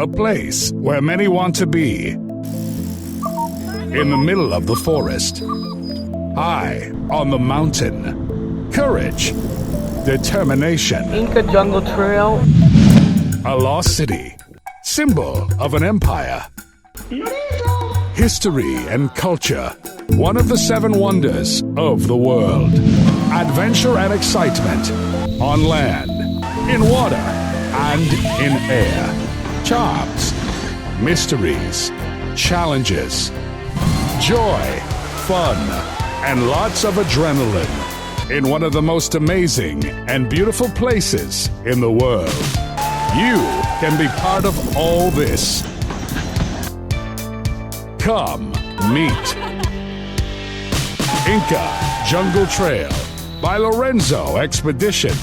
a place where many want to be. In the middle of the forest, high on the mountain, courage, determination. Inca Jungle Trail. A lost city, symbol of an empire. History and culture, one of the 7 wonders of the world. Adventure and excitement, on land, in water, and in air. Charms, mysteries, challenges, joy, fun, and lots of adrenaline in one of the most amazing and beautiful places in the world. You can be part of all this. Come meet Inca Jungle Trail by Lorenzo Expedition.